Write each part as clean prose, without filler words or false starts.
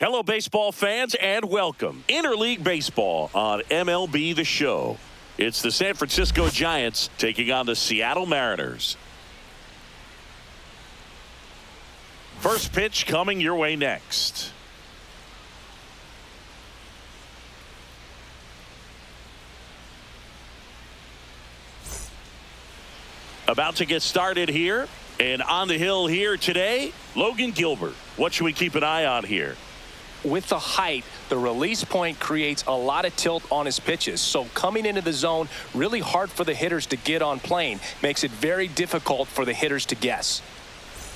Hello, baseball fans, and welcome. Interleague Baseball on MLB The Show. It's the San Francisco Giants taking on the Seattle Mariners. First pitch coming your way next. About to get started here, and on the hill here today, Logan Gilbert. What should we keep an eye on here? With the height, the release point creates a lot of tilt on his pitches. So coming into the zone, really hard for the hitters to get on plane. Makes it very difficult for the hitters to guess.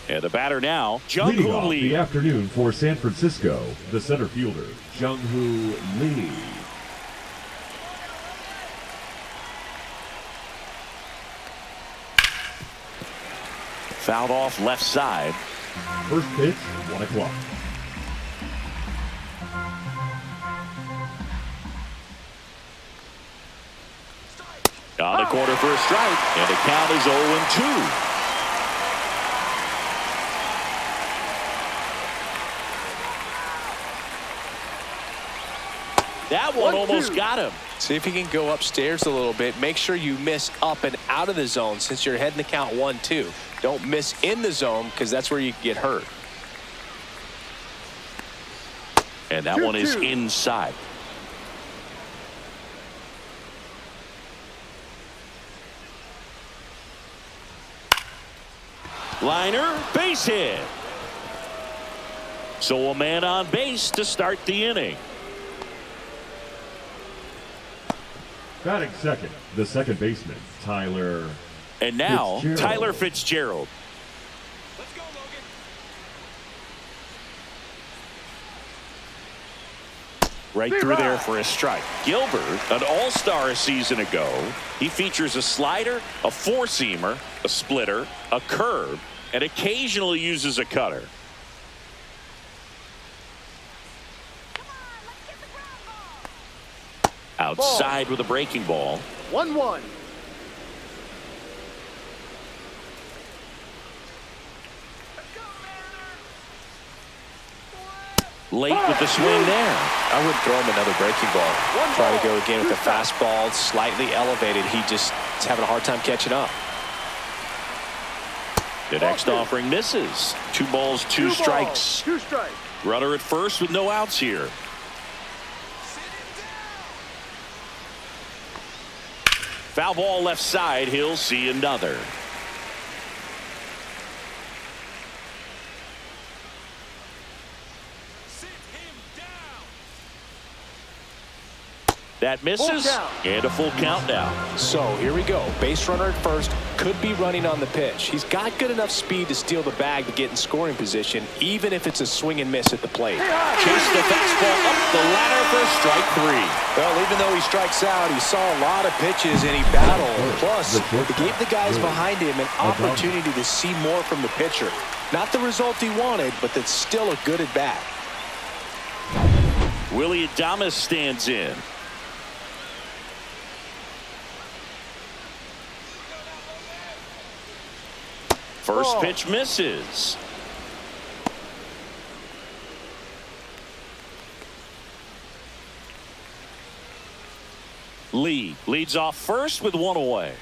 And the batter now, Leading Jung-Hoo off Lee. the afternoon for San Francisco, the center fielder, Jung-Hoo Lee. Fouled off left side. First pitch, 1 o'clock. On the corner for a strike, and the count is 0-2. That one almost got him. See if he can go upstairs a little bit. Make sure you miss up and out of the zone since you're heading the count 1-2. Don't miss in the zone because that's where you get hurt. And that one is inside. Liner, base hit. So a man on base to start the inning. Batting second, the second baseman, Tyler. And now, Fitzgerald. Tyler Fitzgerald. Let's go, Logan. Right through there for a strike. Gilbert, an all-star a season ago. He features a slider, a four-seamer, a splitter, a curve, and occasionally uses a cutter. Outside with a breaking ball. 1-1. Late with the swing there. I wouldn't throw him another breaking ball. Try to go again with the fastball, slightly elevated. He just is having a hard time catching up. The next offering misses. 2 balls, 2 strikes. 2 strikes. Runner at first with no outs here. Foul ball left side. He'll see another. That misses, and a full count now. So here we go. Base runner at first, could be running on the pitch. He's got good enough speed to steal the bag to get in scoring position, even if it's a swing and miss at the plate. Chase the fastball up the ladder for strike 3. Well, even though he strikes out, he saw a lot of pitches and he battled. Plus, it gave the guys behind him an opportunity to see more from the pitcher. Not the result he wanted, but that's still a good at bat. Willie Adames stands in. First pitch misses. Lee leads off first with 1 away.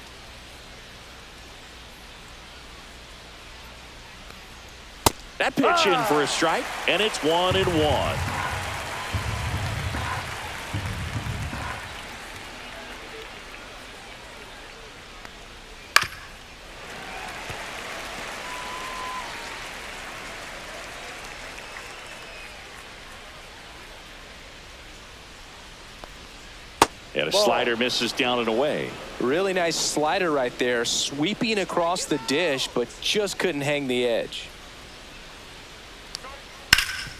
That pitch in for a strike, and it's 1-1. And a slider misses down and away. Really nice slider right there, sweeping across the dish, but just couldn't hang the edge.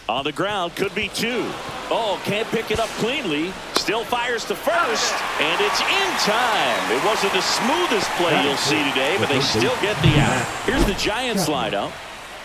On the ground, could be 2. Oh, can't pick it up cleanly. Still fires to first, and it's in time. It wasn't the smoothest play you'll see today, but they still get the out. Here's the Giants lineup.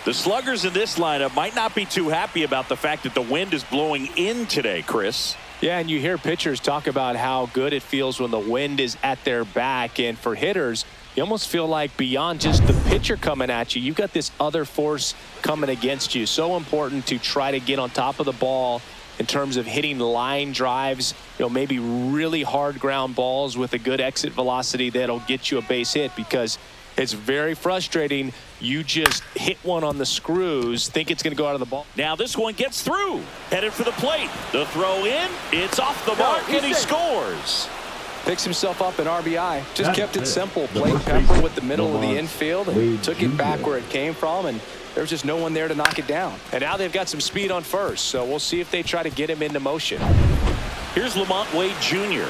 The sluggers in this lineup might not be too happy about the fact that the wind is blowing in today, Chris. Yeah, and you hear pitchers talk about how good it feels when the wind is at their back. And for hitters, you almost feel like beyond just the pitcher coming at you, you've got this other force coming against you. So important to try to get on top of the ball in terms of hitting line drives, maybe really hard ground balls with a good exit velocity that'll get you a base hit, because it's very frustrating. You just hit one on the screws, think it's going to go out of the ball. Now this one gets through. Headed for the plate. The throw in. It's off the mark, and he scores. Picks himself up an RBI. Just kept it simple. Played Pepper with the middle of the infield and took it back where it came from, and there was just no one there to knock it down. And now they've got some speed on first, so we'll see if they try to get him into motion. Here's Lamont Wade Jr.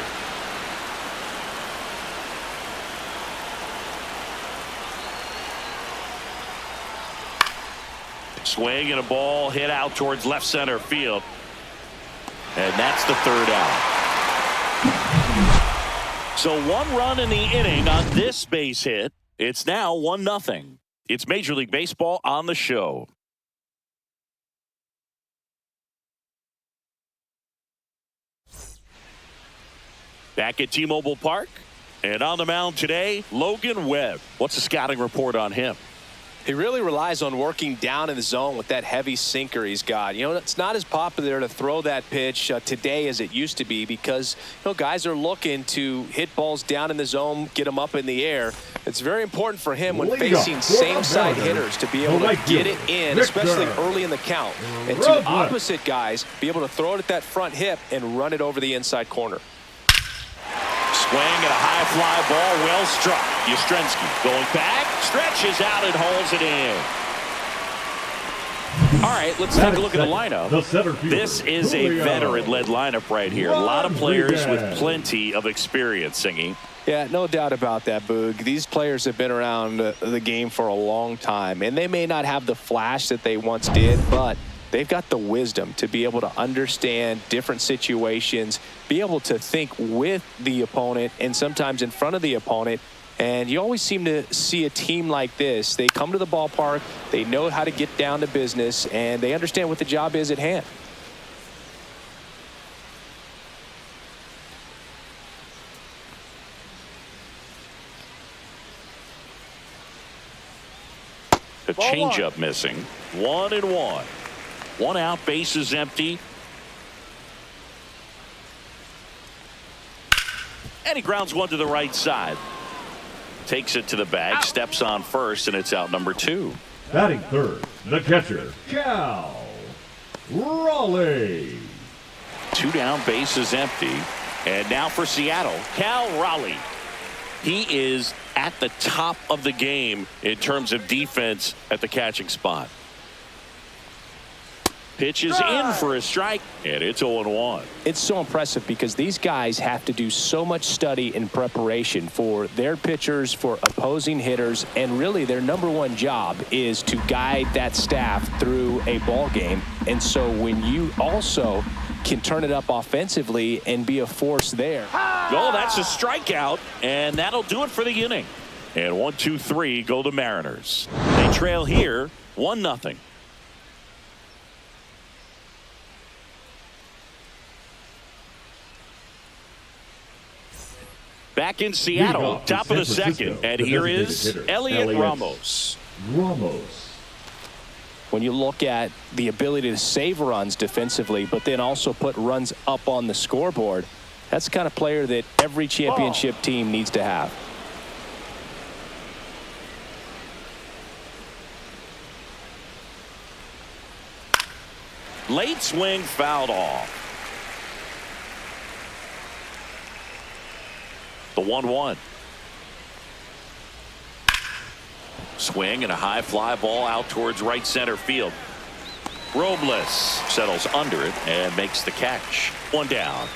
Swing and a ball hit out towards left center field. And that's the third out. So 1 run in the inning on this base hit. It's now 1-0. It's Major League Baseball on the show. Back at T-Mobile Park. And on the mound today, Logan Webb. What's the scouting report on him? He really relies on working down in the zone with that heavy sinker he's got. It's not as popular to throw that pitch today as it used to be, because guys are looking to hit balls down in the zone, get them up in the air. It's very important for him when facing same-side hitters to be able to get it in, especially early in the count. And to opposite guys, be able to throw it at that front hip and run it over the inside corner. Swing and a high fly ball, well struck. Yastrzemski going back, stretches out and hauls it in. All right, let's take a look at the lineup. This is a veteran-led lineup right here. A lot of players with plenty of experience, Singy. Yeah, no doubt about that, Boog. These players have been around the game for a long time, and they may not have the flash that they once did, but they've got the wisdom to be able to understand different situations, be able to think with the opponent and sometimes in front of the opponent. And you always seem to see a team like this. They come to the ballpark, they know how to get down to business, and they understand what the job is at hand. The changeup missing. 1-1. 1 out, base is empty. And he grounds one to the right side. Takes it to the bag, steps on first, and it's out number 2. Batting third, the catcher, Cal Raleigh. 2 down, base is empty. And now for Seattle, Cal Raleigh. He is at the top of the game in terms of defense at the catching spot. Pitch is in for a strike, and it's 0-1. It's so impressive because these guys have to do so much study and preparation for their pitchers, for opposing hitters, and really their number one job is to guide that staff through a ball game. And so when you also can turn it up offensively and be a force there. Oh, that's a strikeout, and that'll do it for the inning. And 1-2-3 go the Mariners. They trail here 1-0. Back in Seattle, top of the second, and here is Elliot Ramos. When you look at the ability to save runs defensively, but then also put runs up on the scoreboard, that's the kind of player that every championship team needs to have. Late swing fouled off. The 1-1. Swing and a high fly ball out towards right center field. Robles settles under it and makes the catch. 1 down.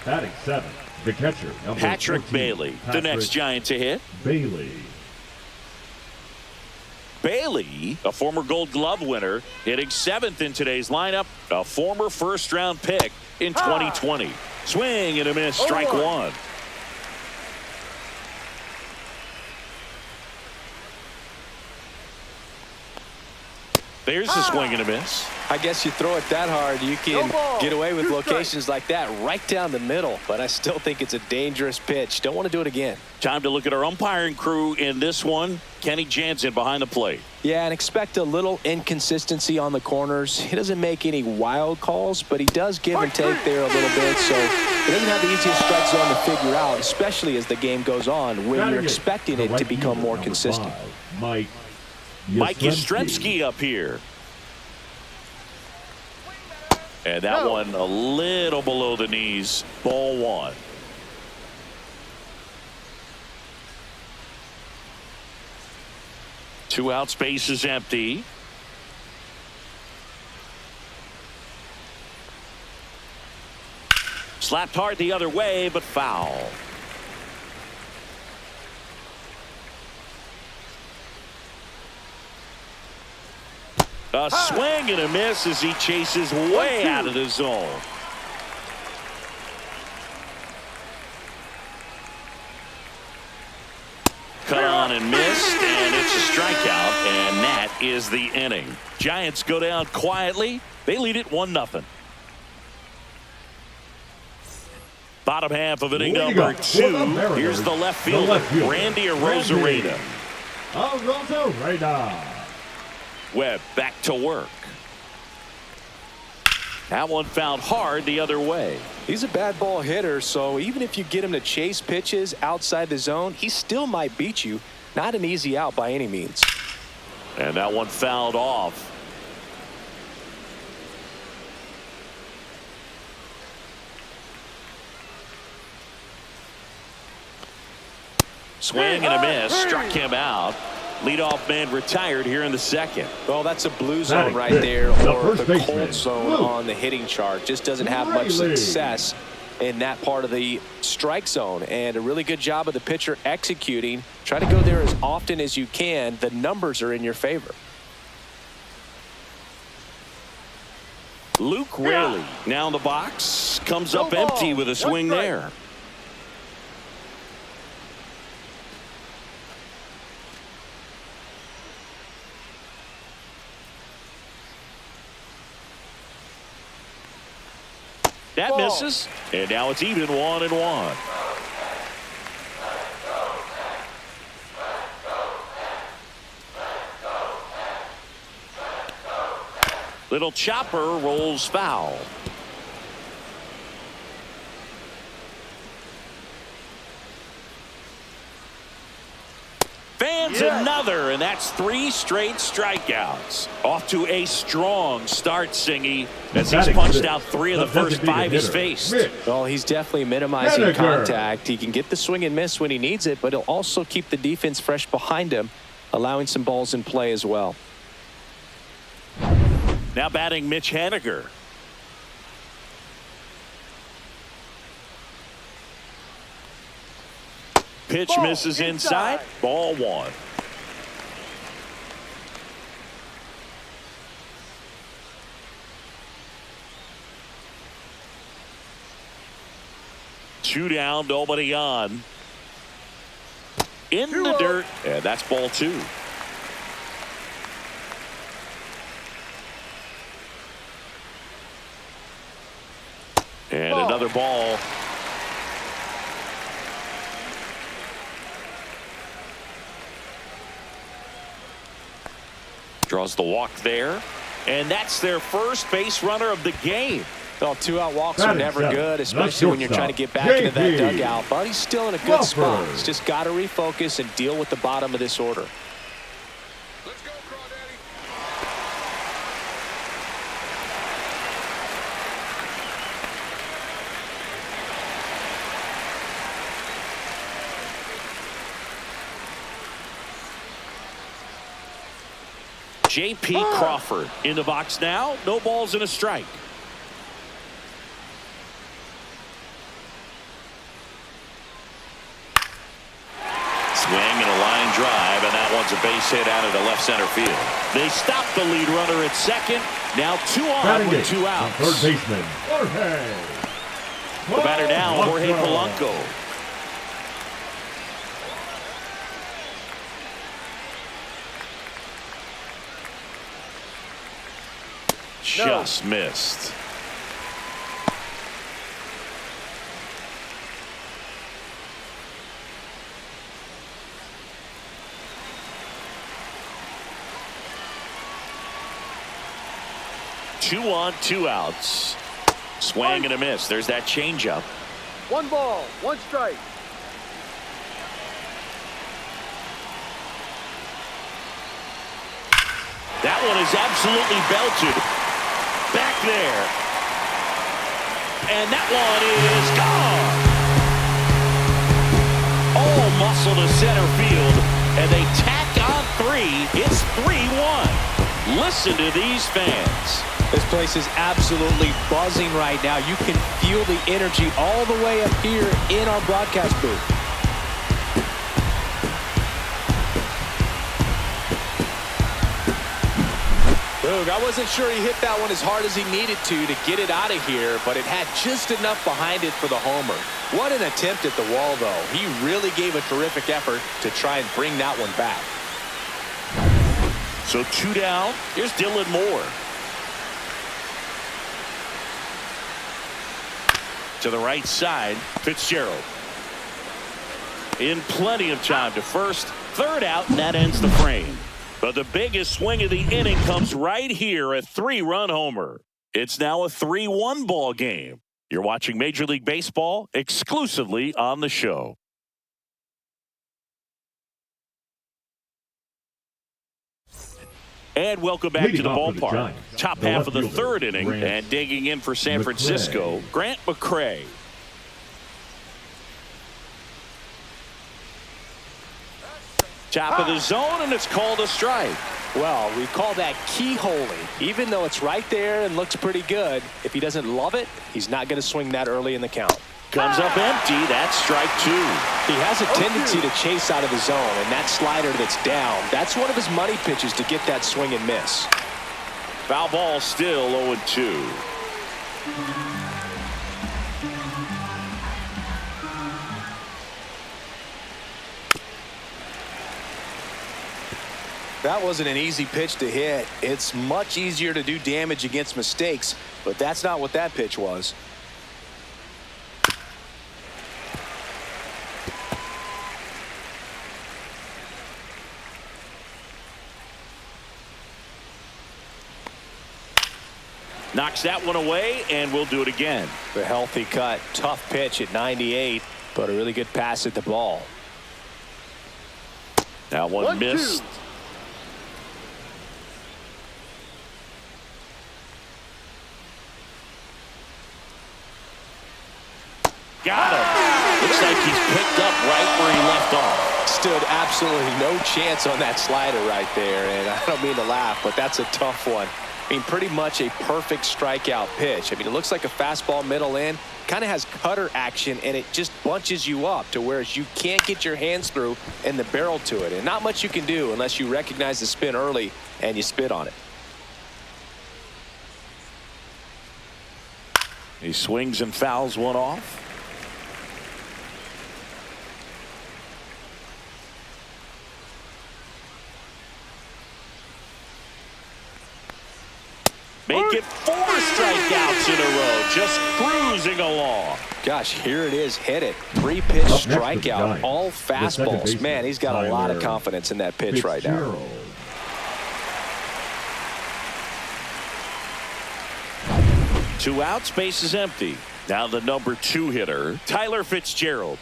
Batting seventh, the catcher, number Patrick 14, Bailey, the next Giant to hit. Bailey, a former Gold Glove winner, hitting 7th in today's lineup. A former first-round pick in 2020. Swing and a miss, strike 1. There's a swing and a miss. I guess you throw it that hard, you can get away with locations like that right down the middle. But I still think it's a dangerous pitch. Don't want to do it again. Time to look at our umpiring crew in this one. Kenny Jansen behind the plate. Yeah, and expect a little inconsistency on the corners. He doesn't make any wild calls, but he does give and take there a little bit. So he doesn't have the easiest strike zone to figure out, especially as the game goes on, when you're expecting it to become more consistent. Mike Yastrzemski up here. And that one a little below the knees. Ball one. Two out, space is empty. Slapped hard the other way, but foul. A swing and a miss as he chases way out of the zone. Cut on and missed, and it's a strikeout, and that is the inning. Giants go down quietly. They lead it 1-0. Bottom half of inning number 2. Here's the left fielder, Randy Arozarena. Webb back to work. That one fouled hard the other way. He's a bad ball hitter, so even if you get him to chase pitches outside the zone, he still might beat you. Not an easy out by any means. And that one fouled off. Swing and a miss. Struck him out. Leadoff man retired here in the second. Well, that's a blue zone right there, or the cold zone on the hitting chart. Just doesn't have much success in that part of the strike zone. And a really good job of the pitcher executing. Try to go there as often as you can. The numbers are in your favor. Luke Raley now in the box. Comes up empty with a swing there. That misses, and now it's even 1-1. Little chopper rolls foul. Fans another, and that's 3 straight strikeouts. Off to a strong start, Singy, as he's punched out 3 of the first 5 he's faced. Well, he's definitely minimizing contact. He can get the swing and miss when he needs it, but he'll also keep the defense fresh behind him, allowing some balls in play as well. Now batting Mitch Haniger. Pitch misses inside. Ball one. Two down, nobody on. In the dirt, and that's ball 2. And another ball. Draws the walk there. And that's their first base runner of the game. Well, 2-out walks are never good, especially when you're trying to get back into that dugout. But he's still in a good spot. He's just got to refocus and deal with the bottom of this order. Let's go, Crawdaddy. J.P. Crawford in the box now. No balls and a strike. Swing and a line drive, and that one's a base hit out of the left center field. They stop the lead runner at second. Now 2 on with 2 outs. Third baseman, Jorge. The batter now, Jorge Polanco. Just missed. Two on, 2 outs. Swing and a miss. There's that changeup. 1 ball, 1 strike. That one is absolutely belted. Back there. And that one is gone. All muscle to center field. And they tack on 3. It's 3-1. Listen to these fans. This place is absolutely buzzing right now. You can feel the energy all the way up here in our broadcast booth. Boog, I wasn't sure he hit that one as hard as he needed to get it out of here, but it had just enough behind it for the homer. What an attempt at the wall, though. He really gave a terrific effort to try and bring that one back. So 2 down. Here's Dylan Moore. To the right side, Fitzgerald. In plenty of time to first, 3rd out, and that ends the frame. But the biggest swing of the inning comes right here, a 3-run homer. It's now a 3-1 ball game. You're watching Major League Baseball exclusively on the show. And welcome back to the ballpark. Top half of the 3rd inning, and digging in for San Francisco, Grant McCray. Top of the zone, and it's called a strike. Well, we call that keyholing. Even though it's right there and looks pretty good, if he doesn't love it, he's not going to swing that early in the count. Comes up empty. That's strike 2. He has a tendency to chase out of the zone, and that slider that's down, that's one of his money pitches to get that swing and miss. Foul ball, still 0-2. That wasn't an easy pitch to hit. It's much easier to do damage against mistakes, but that's not what that pitch was. Knocks that one away, and we'll do it again. The healthy cut. Tough pitch at 98, but a really good pass at the ball. That one missed. Got him. Looks like he's picked up right where he left off. Stood absolutely no chance on that slider right there, and I don't mean to laugh, but that's a tough one. I mean, pretty much a perfect strikeout pitch. I mean, it looks like a fastball middle in, kind of has cutter action, and it just bunches you up to where you can't get your hands through and the barrel to it. And not much you can do unless you recognize the spin early and you spit on it. He swings and fouls one off. Make it 4 strikeouts in a row, just cruising along. Gosh, here it is, hit it. 3-pitch strikeout, all fastballs. Man, he's got a lot of confidence in that pitch right now. 2 outs, base is empty. Now the number 2 hitter, Tyler Fitzgerald.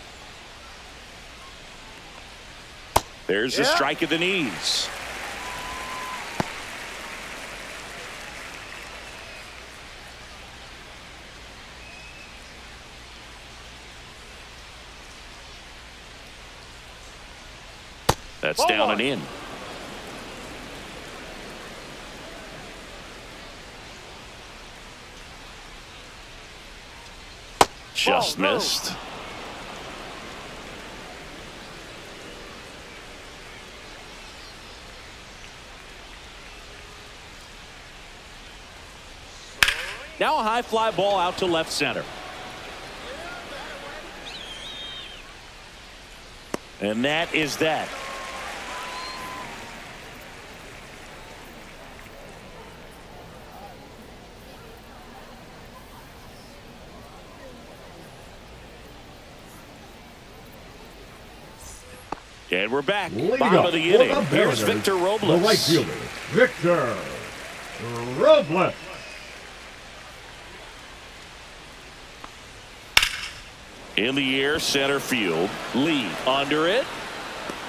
There's the strike of the knees. That's down and in. Just missed. Now a high fly ball out to left center. And that is that. And we're back. Leading Bottom up of the for inning. the Here's Mariners, Victor Robles. the right fielder, Victor Robles. In the air, center field. Lee under it.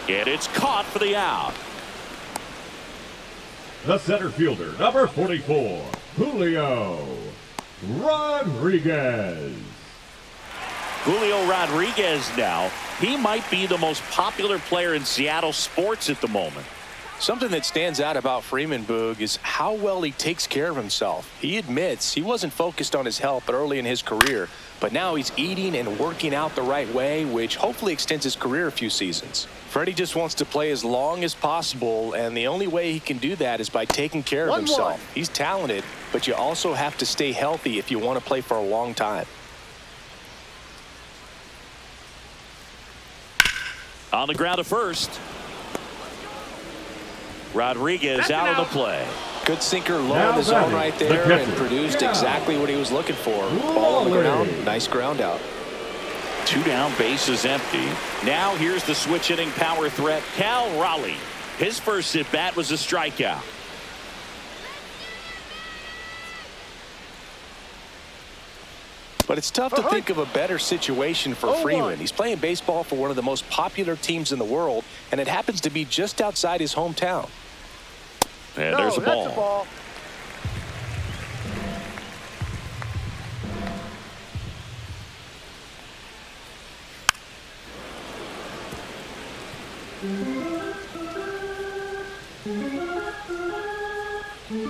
And it's caught for the out. The center fielder, number 44, Julio Rodriguez. Julio Rodriguez now. He might be the most popular player in Seattle sports at the moment. Something that stands out about Freeman, Boog, is how well he takes care of himself. He admits he wasn't focused on his health early in his career, but now he's eating and working out the right way, which hopefully extends his career a few seasons. Freddie just wants to play as long as possible, and the only way he can do that is by taking care of himself. He's talented, but you also have to stay healthy if you want to play for a long time. On the ground to first. Rodriguez out of the play. Good sinker low in the zone right there and produced exactly what he was looking for. Ball on the ground, nice ground out. 2 down, bases empty. Now here's the switch hitting power threat, Cal Raleigh. His first at bat was a strikeout. But it's tough to think of a better situation for Freeman. He's playing baseball for one of the most popular teams in the world, and it happens to be just outside his hometown. And there's a ball.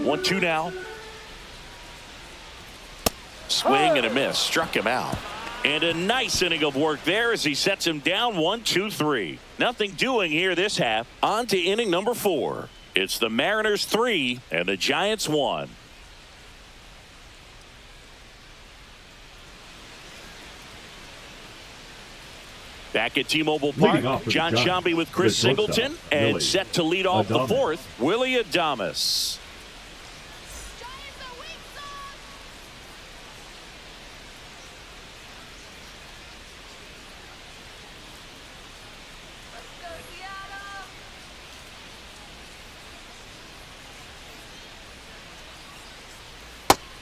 One, two now. Swing and a miss. Struck him out. And a nice inning of work there as he sets him down 1-2-3. Nothing doing here this half. On to inning number 4. It's the Mariners 3 and the Giants 1. Back at T-Mobile Park, John Sciambi with Chris Singleton, and set to lead off the 4th, Willie Adames.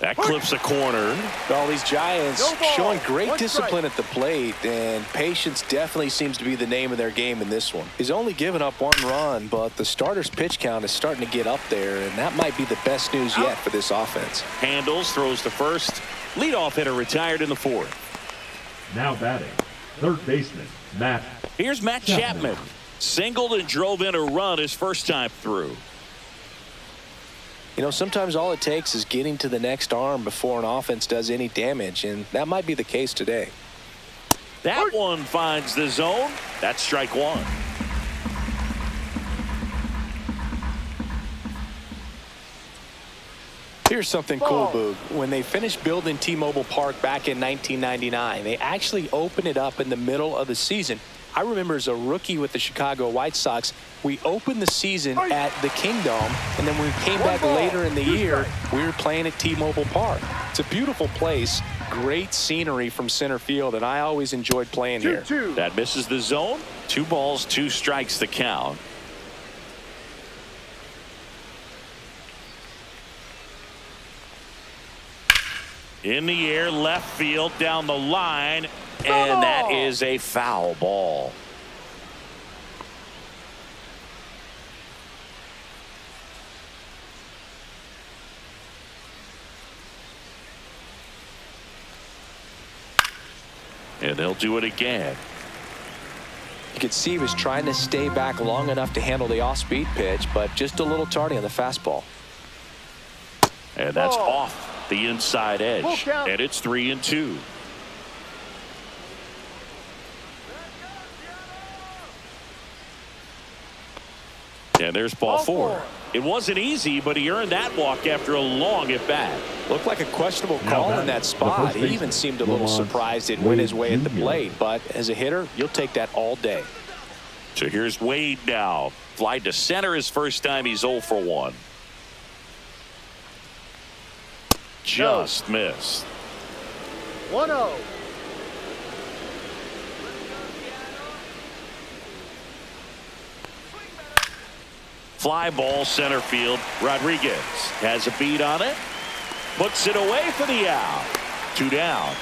That clips a corner. Well, these Giants showing great discipline at the plate, and patience definitely seems to be the name of their game in this one. He's only given up 1 run, but the starter's pitch count is starting to get up there, and that might be the best news yet for this offense. Handles, throws to first. Leadoff hitter retired in the 4th. Now batting, third baseman, Matt. Here's Matt Chapman. Singled and drove in a run his first time through. You know, sometimes all it takes is getting to the next arm before an offense does any damage, and that might be the case today. That one finds the zone. That's strike 1. Here's something cool, Boog. When they finished building T-Mobile Park back in 1999, they actually opened it up in the middle of the season. I remember as a rookie with the Chicago White Sox, we opened the season at the Kingdome, and then when we came back later in the year, we were playing at T-Mobile Park. It's a beautiful place, great scenery from center field, and I always enjoyed playing here. That misses the zone. 2 balls, 2 strikes the count. In the air, left field, down the line. And that is a foul ball. And they'll do it again. You could see he was trying to stay back long enough to handle the off-speed pitch, but just a little tardy on the fastball. And that's off the inside edge. And it's 3-2. And there's ball 4. It wasn't easy, but he earned that walk after a long at bat. Looked like a questionable call in that spot. He even seemed a little surprised it went his way at the plate. But as a hitter, you'll take that all day. So here's Wade now. Fly to center his first time. He's 0 for 1. Just missed. 1-0. Fly ball center field. Rodriguez has a beat on it. Puts it away for the out. 2 down.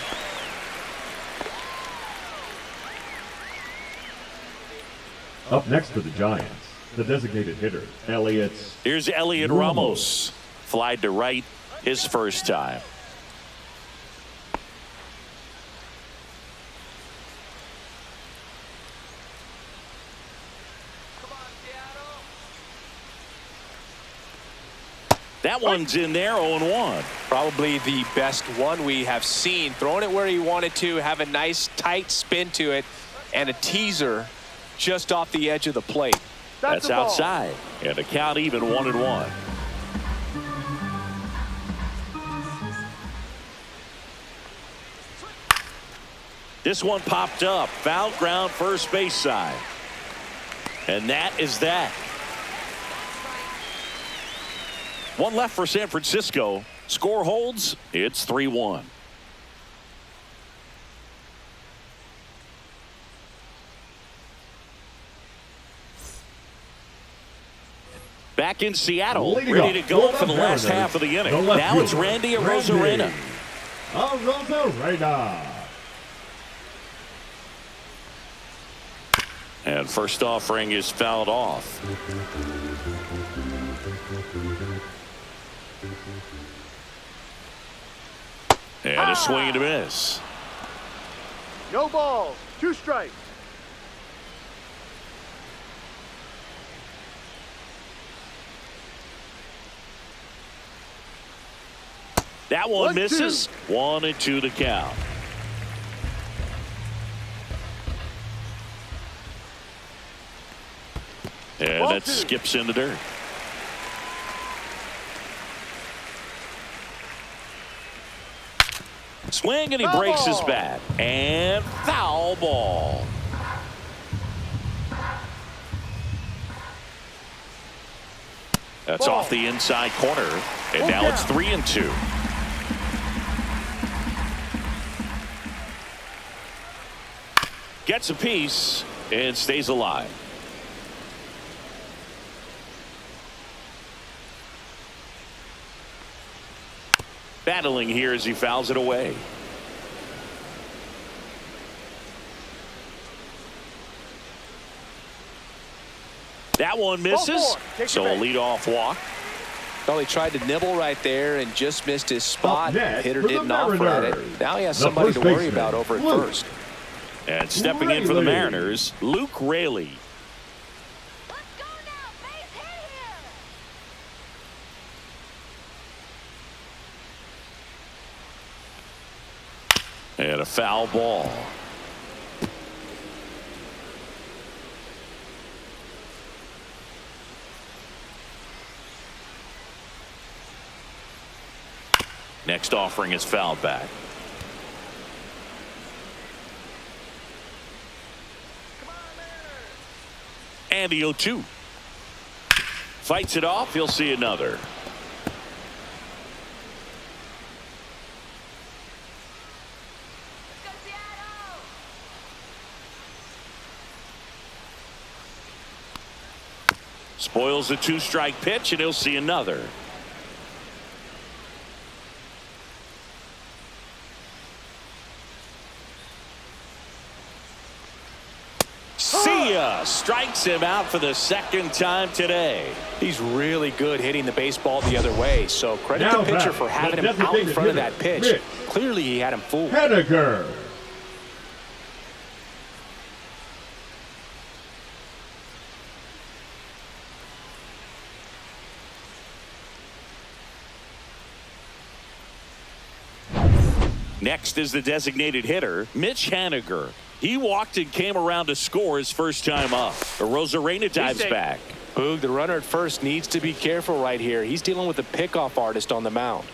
Up next for the Giants, the designated hitter, Elliott. Here's Elliott Ramos. Flied to right his first time. That one's in there, 0-1. Probably the best one we have seen. Throwing it where he wanted to, have a nice tight spin to it, and a teaser just off the edge of the plate. That's outside. And the count even 1-1. This one popped up. Foul ground first base side. And that is that. One left for San Francisco. Score holds. It's 3-1. Back in Seattle, ready to go for the last half of the inning. Now it's Randy Arozarena. And first offering is fouled off. And a swing and a miss. No balls. 2 strikes. That one misses. 1-2 to count. And that skips in the dirt. Swing, and he breaks his bat. And foul ball. That's off the inside corner. And now it's 3-2. Gets a piece and stays alive. Battling here as he fouls it away. That one misses. So a leadoff walk. Well, he tried to nibble right there and just missed his spot. Hitter didn't offer at it. Now he has somebody to worry about over at first. And stepping in for the Mariners, Luke Raley. Let's go now. Base hit here. And a foul ball. Next offering is fouled back. And the 0-2. Fights it off. He'll see another. Spoils the 2-strike pitch, and he'll see another. Strikes him out for the second time today. He's really good hitting the baseball the other way, so credit the pitcher for having him out in front of that pitch. Clearly he had him fooled. Henniger. Next is the designated hitter, Mitch Haniger. He walked and came around to score his first time up. Arozarena dives back. Boog, the runner at first needs to be careful right here. He's dealing with a pickoff artist on the mound.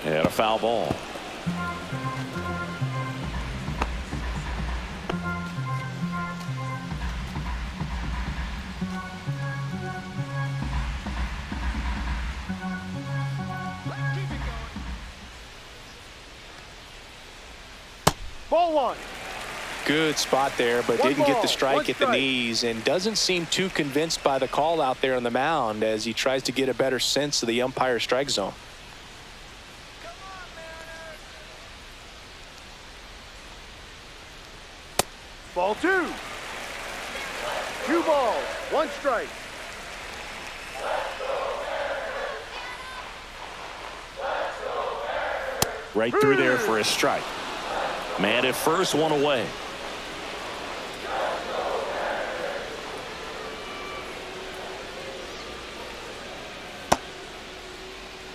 And a foul ball. Ball 1. Good spot there, but One didn't get ball, the strike one at the strike. knees and doesn't seem too convinced by the call out there on the mound as he tries to get a better sense of the umpire strike zone. Ball 2. 2 balls, 1 strike. Right through there for a strike. Man at first, one away.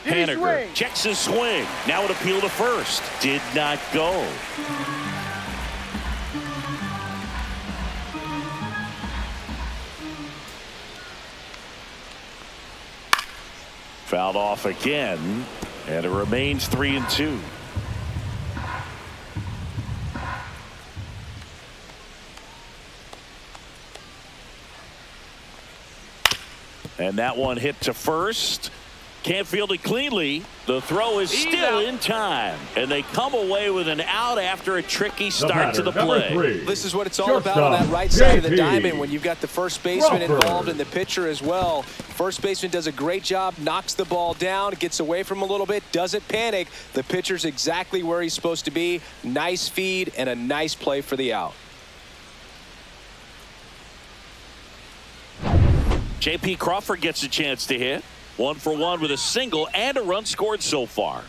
Did he Haniger swing? checks his swing. Now an appeal to first. Did not go. Fouled off again, and it remains 3-2. And that one hit to first. Can't field it cleanly. The throw is still in time. And they come away with an out after a tricky start to the play. This is what it's all about on that right side of the diamond when you've got the first baseman involved and the pitcher as well. First baseman does a great job, knocks the ball down, gets away from him a little bit, doesn't panic. The pitcher's exactly where he's supposed to be. Nice feed and a nice play for the out. J.P. Crawford gets a chance to hit. 1 for 1 with a single and a run scored so far.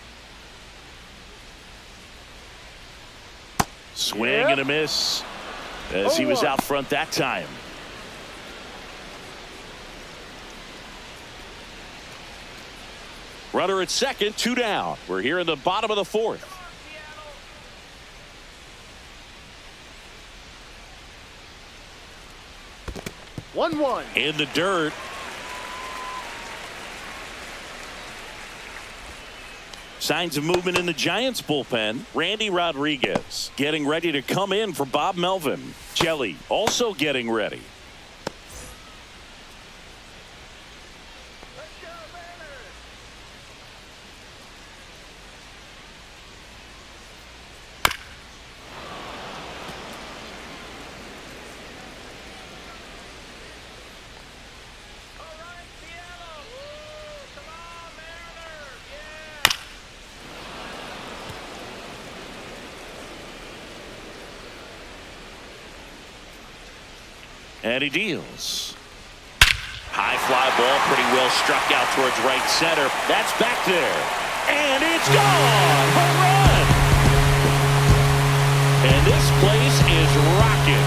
Swing and a miss as he was out front that time. Runner at second, 2 down. We're here in the bottom of the 4th. One in the dirt. Signs of movement in the Giants bullpen. Randy Rodriguez getting ready to come in for Bob Melvin. Jelly also getting ready. And he deals. High fly ball, pretty well struck out towards right center. That's back there. And it's gone. Home run. And this place is rocking.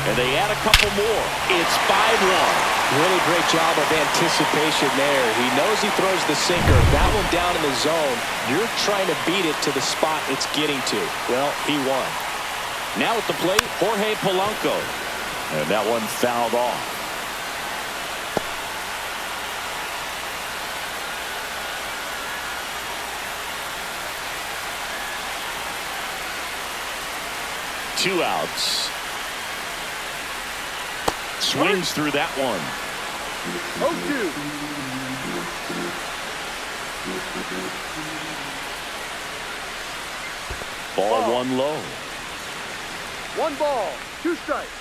And they add a couple more. It's 5-1. Really great job of anticipation there. He knows he throws the sinker. That one down in the zone. You're trying to beat it to the spot it's getting to. Well, he won. Now at the plate, Jorge Polanco. And that one fouled off. Two outs. Swings through that one. 0-2. Ball one low. 1 ball, 2 strikes.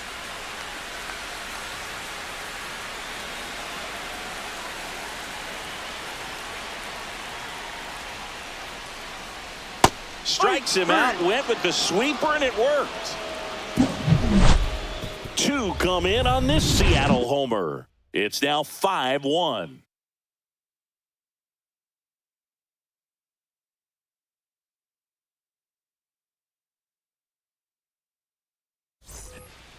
Strikes him out, went with the sweeper, and it worked. 2 come in on this Seattle homer. It's now 5-1.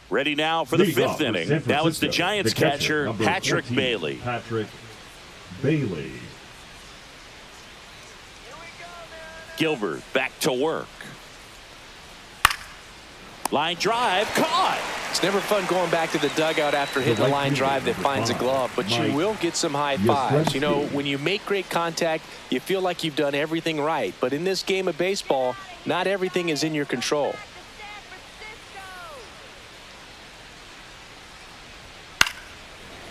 Ready now for the 5th inning. Now it's the Giants catcher, Patrick Bailey. Patrick Bailey. Gilbert back to work. Line drive caught. It's never fun going back to the dugout after hitting a line drive that finds a glove, but you will get some high fives. You know, when you make great contact, you feel like you've done everything right. But in this game of baseball, not everything is in your control.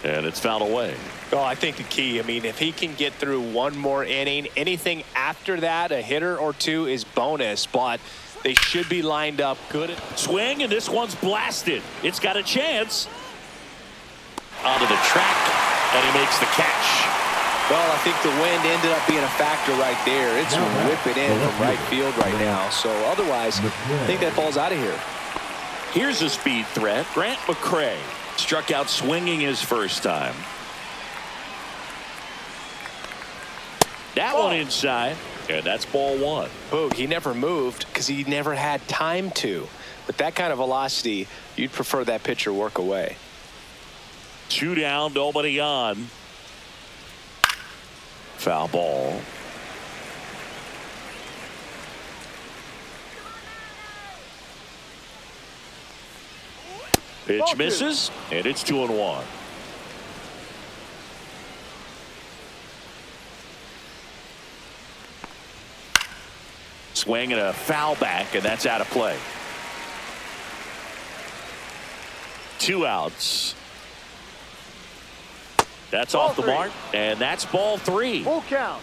And it's fouled away. Oh, I think the key, I mean, if he can get through one more inning, anything after that, a hitter or two is bonus. But They should be lined up good. Swing, and this one's blasted. It's got a chance. Onto the track, and he makes the catch. Well, I think the wind ended up being a factor right there. It's whipping in from right field right now. So otherwise, I think that ball's out of here. Here's a speed threat. Grant McCray struck out swinging his first time. That one inside, and that's ball one. Boog, he never moved because he never had time to. With that kind of velocity, you'd prefer that pitcher work away. 2 down, nobody on. Foul ball. Pitch misses, and it's 2-1. Swing and a foul back, and that's out of play. 2 outs. That's off the mark, and that's ball 3. Full count.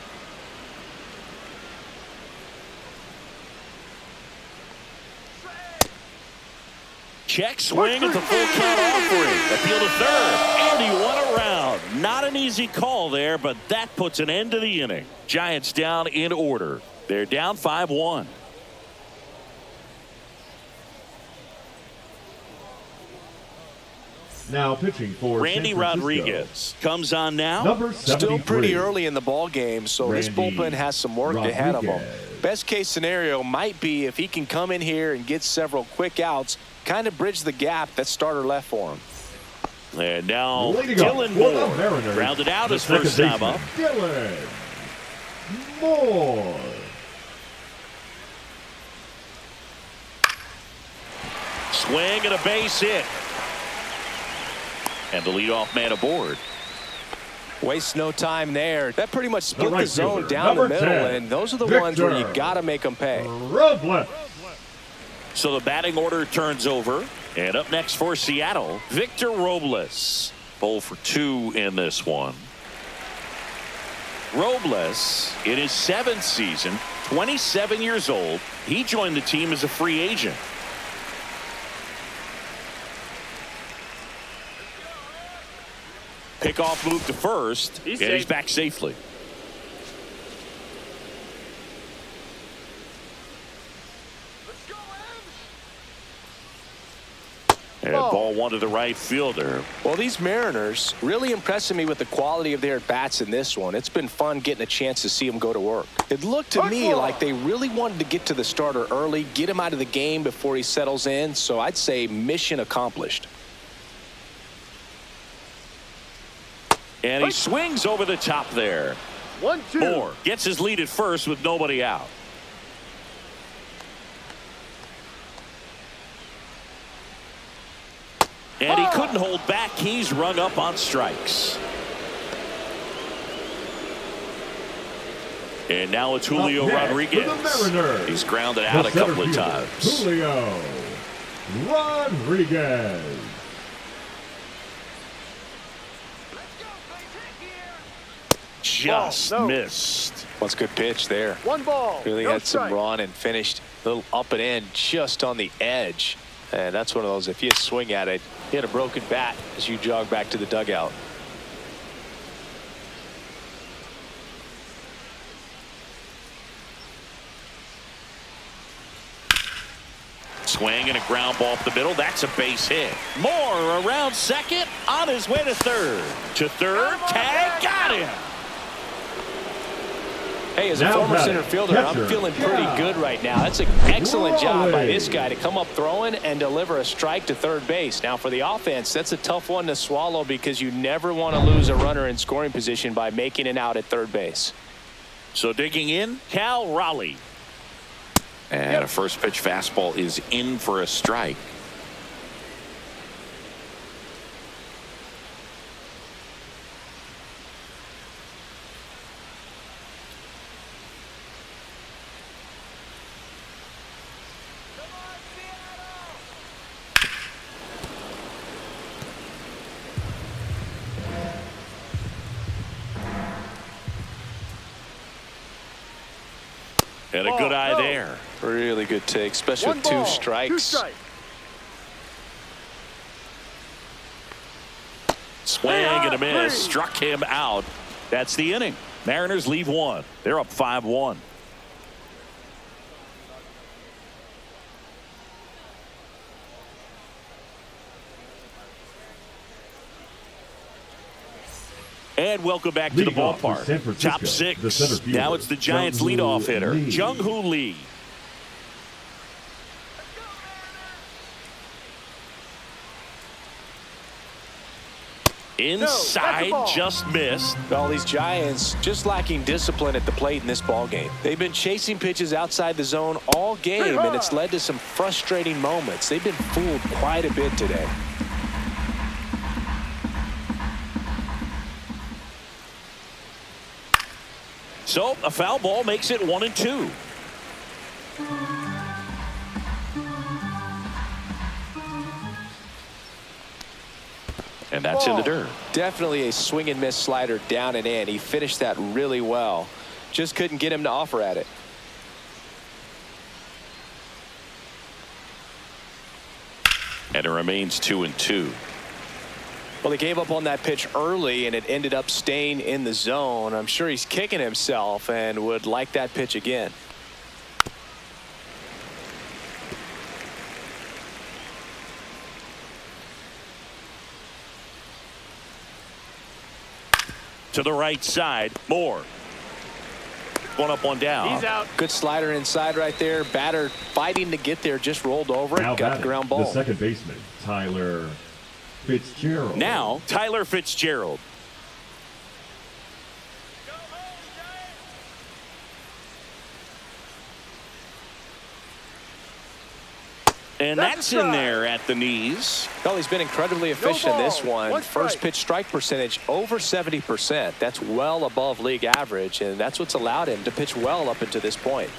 Check swing at the full count offering. Appeal to third, and he won around. Not an easy call there, but that puts an end to the inning. Giants down in order. They're down 5-1. Now pitching for Randy San Francisco, Rodriguez comes on now. number Still 73. pretty early in the ball game, so this Randy bullpen has some work ahead of him. Rodriguez. Best case scenario might be if he can come in here and get several quick outs, kind of bridge the gap that starter left for him. And now Leading up Dylan for the Moore Mariners, grounded out the his first second time up. baseman, Dylan Moore. Swing and a base hit. And the leadoff man aboard. Waste no time there. That pretty much split right the zone fielder, down the number middle, 10, and those are the ones where you Victor got to make them pay. Robles. So the batting order turns over. And up next for Seattle, Victor Robles. 0 for 2 in this one. Robles, in his 7th season, 27 years old, he joined the team as a free agent. Pickoff move to first, and he's back safely. And ball 1 to the right fielder. Well, these Mariners really impressing me with the quality of their bats in this one. It's been fun getting a chance to see them go to work. It looked to me like they really wanted to get to the starter early, get him out of the game before he settles in. So I'd say mission accomplished. And he swings over the top there. 1-2. Moore gets his lead at first with nobody out. And he couldn't hold back. He's rung up on strikes. And now it's Julio Up next Rodriguez. for the Mariners, He's grounded the out a center couple of fielder, times. Julio Rodriguez. Just missed. What's a good pitch there. 1 ball. Really no had some strike. run and finished a little up and in just on the edge. And that's one of those, if you swing at it, you had a broken bat as you jog back to the dugout. Swing and a ground ball up the middle. That's a base hit. Moore around second, on his way to third. To third, tag, got him. Hey, as a Now former batting, center fielder, catcher, I'm feeling pretty yeah. good right now. That's an excellent job by this guy to come up throwing and deliver a strike to third base. Now, for the offense, that's a tough one to swallow because you never want to lose a runner in scoring position by making it out at third base. So digging in, Cal Raleigh. And a first pitch fastball is in for a strike. And a good eye there. Really good take, especially One with two ball, strikes. 2 strikes. Swing and a miss. 3. Struck him out. That's the inning. Mariners leave one. They're up 5-1. And welcome back to the Leading off for ballpark. San Francisco, Top the center six. fielder, Now it's the Giants' Jung-Hoo leadoff hitter, Lee. Jung-Hoo Lee. Inside, just missed. Well, these Giants just lacking discipline at the plate in this ballgame. They've been chasing pitches outside the zone all game, and it's led to some frustrating moments. They've been fooled quite a bit today. So a foul ball makes it 1-2. And that's in the dirt. Definitely a swing and miss slider down and in. He finished that really well. Just couldn't get him to offer at it. And it remains 2-2. Well, he gave up on that pitch early, and it ended up staying in the zone. I'm sure he's kicking himself and would like that pitch again. To the right side, Moore. One up, one down. He's out. Good slider inside right there. Batter fighting to get there, just rolled over Now and got the batting, ground ball. the second baseman, Tyler Fitzgerald. Now Tyler Fitzgerald. And that's in there at the knees. Well, he's been incredibly efficient in this ball, one. 1 strike. First pitch strike percentage over 70%. That's well above league average, and that's what's allowed him to pitch well up until this point.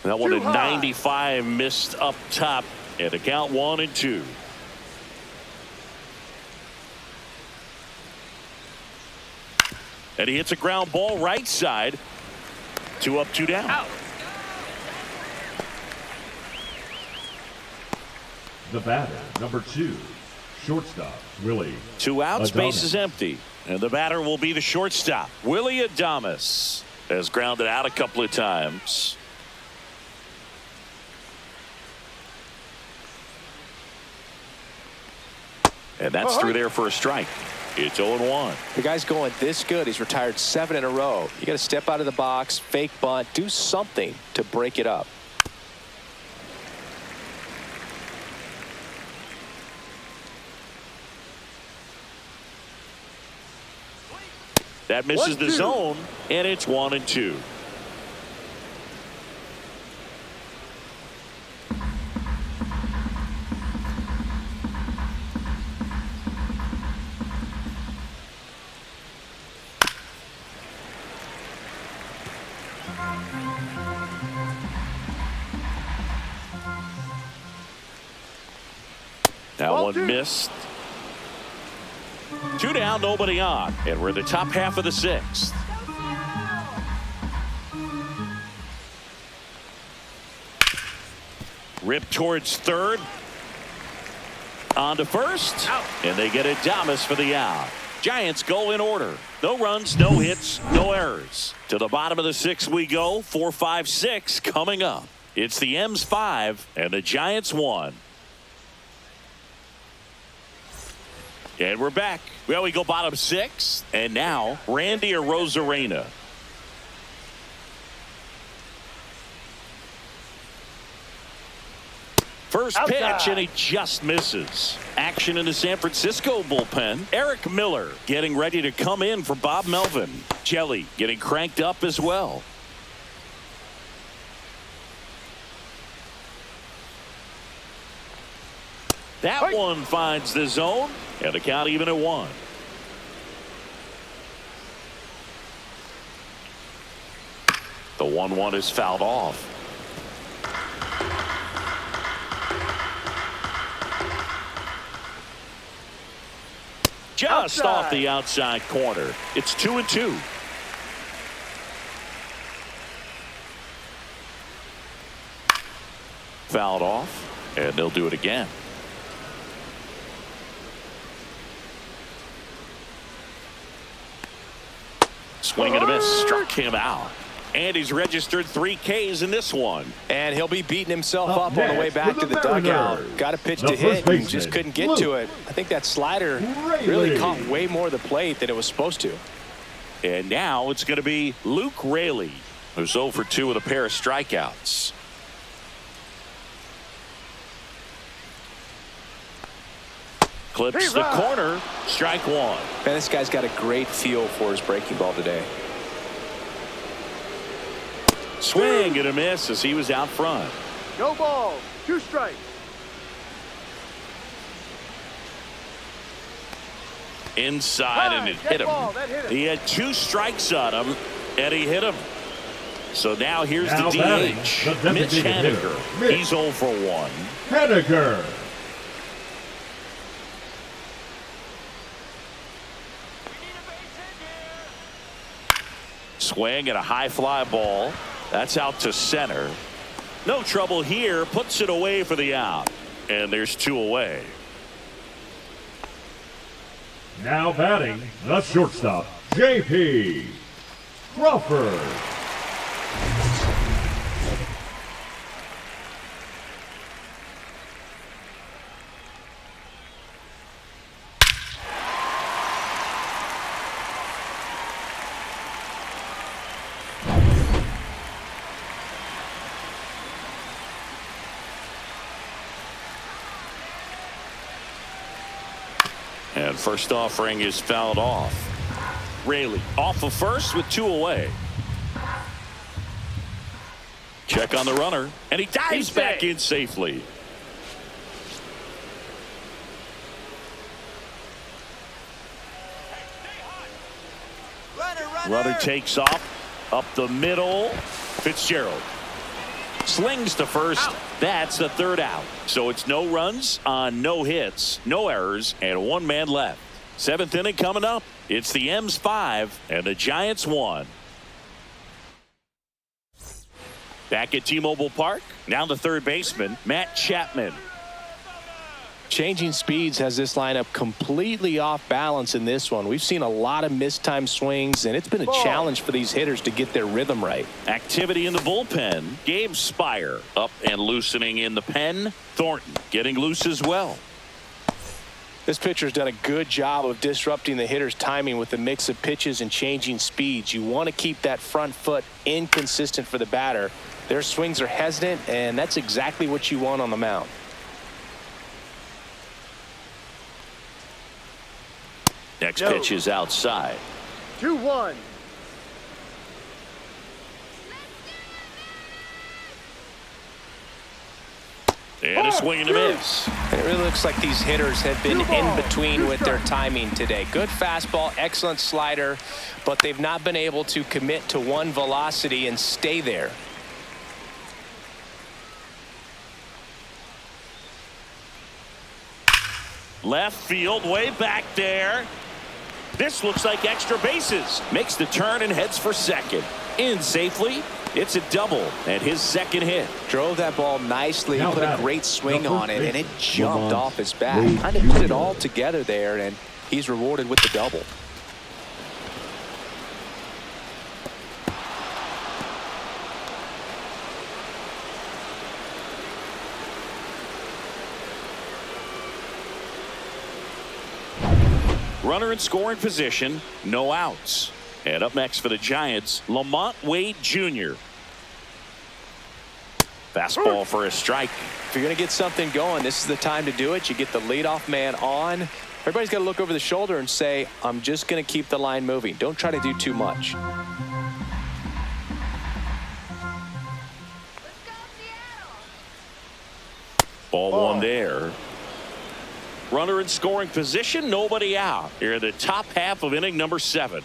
That one Too at high. 95 missed up top at a count 1-2. And he hits a ground ball right side. 2 up, 2 down. Out. The batter, number 2, shortstop, Willie 2 outs, Adames. base is empty. And the batter will be the shortstop. Willie Adames has grounded out a couple of times. And that's through there for a strike. It's 0-1. The guy's going this good. He's retired 7 in a row. You got to step out of the box, fake bunt, do something to break it up. That misses the 1-2. zone, and it's 1-2. That Ball one 2. missed. 2 down, nobody on. And we're in the top half of the 6th. Rip towards third. On to first. Out. And they get Adames for the out. Giants go in order. No runs, no hits, no errors. To the bottom of the 6th we go. 4, 5, 6 coming up. It's the M's 5 and the Giants 1. And we're back. Well, we go bottom 6. And now Randy Arozarena. First pitch, Outside. and he just misses. Action in the San Francisco bullpen. Eric Miller getting ready to come in for Bob Melvin. Jelly getting cranked up as well. That one finds the zone, and the count even at 1. The 1-1 is fouled off. just off the outside corner. It's 2-2. Fouled off, and they'll do it again. Swing and a miss, struck him out. And he's registered 3 Ks in this one. And he'll be beating himself up on the way back to the dugout. Got a pitch to hit and just couldn't get to it. I think that slider really caught way more of the plate than it was supposed to. And now it's going to be Luke Raley, who's 0 for 2 with a pair of strikeouts. Clips the corner, strike one. Man, this guy's got a great feel for his breaking ball today. Swing and a miss as he was out front. No balls, 2 strikes. Inside and it hit him. He had 2 strikes on him and he hit him. So now here's the DH, Mitch Haniger. He's 0 for 1. Haniger. Swing and a high fly ball. That's out to center. No trouble here. Puts it away for the out. And there's 2 away. Now batting, the shortstop, J.P. Crawford. And first offering is fouled off. Raley off of first with 2 away. Check on the runner, and he dives back in safely. Runner takes off up the middle. Fitzgerald slings to first. That's the 3rd out. So it's no runs on no hits, no errors, and 1 man left. 7th inning coming up. It's the M's 5 and the Giants 1. Back at T-Mobile Park. Now the 3rd baseman, Matt Chapman. Changing speeds has this lineup completely off balance in this one. We've seen a lot of mistimed swings, and it's been a challenge for these hitters to get their rhythm right. Activity in the bullpen. Gabe Spire up and loosening in the pen. Thornton getting loose as well. This pitcher's done a good job of disrupting the hitter's timing with the mix of pitches and changing speeds. You want to keep that front foot inconsistent for the batter. Their swings are hesitant, and that's exactly what you want on the mound. Next pitch is outside. 2-1. And a swing and a miss. And it really looks like these hitters have been in between with their timing today. Good fastball, excellent slider, but they've not been able to commit to one velocity and stay there. Left field, way back there. This looks like extra bases. Makes the turn and heads for second. In safely. It's a double and his 2nd hit. Drove that ball nicely, now put a great swing on it, and it jumped off his bat. Kind of put it all together there, and he's rewarded with the double. Runner in scoring position, no outs. And up next for the Giants, Lamont Wade Jr. Fastball for a strike. If you're going to get something going, this is the time to do it. You get the leadoff man on. Everybody's got to look over the shoulder and say, I'm just going to keep the line moving. Don't try to do too much. Let's go, Seattle. Ball 1 there. Runner in scoring position, nobody out. Here in the top half of inning number 7.